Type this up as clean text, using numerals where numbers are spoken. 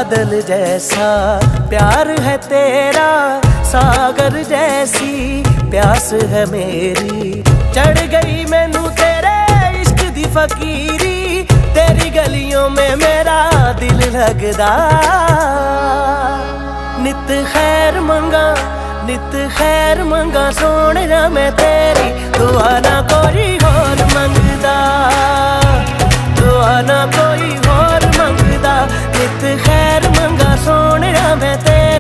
बादल जैसा प्यार है तेरा, सागर जैसी प्यास है मेरी। चढ़ गई मैनू तेरे इश्क दी फकीरी, तेरी गलियों में मेरा दिल लगदा। नित खैर मंगा, नित खैर मंगा सोहणिया मैं तेरी दुआ ना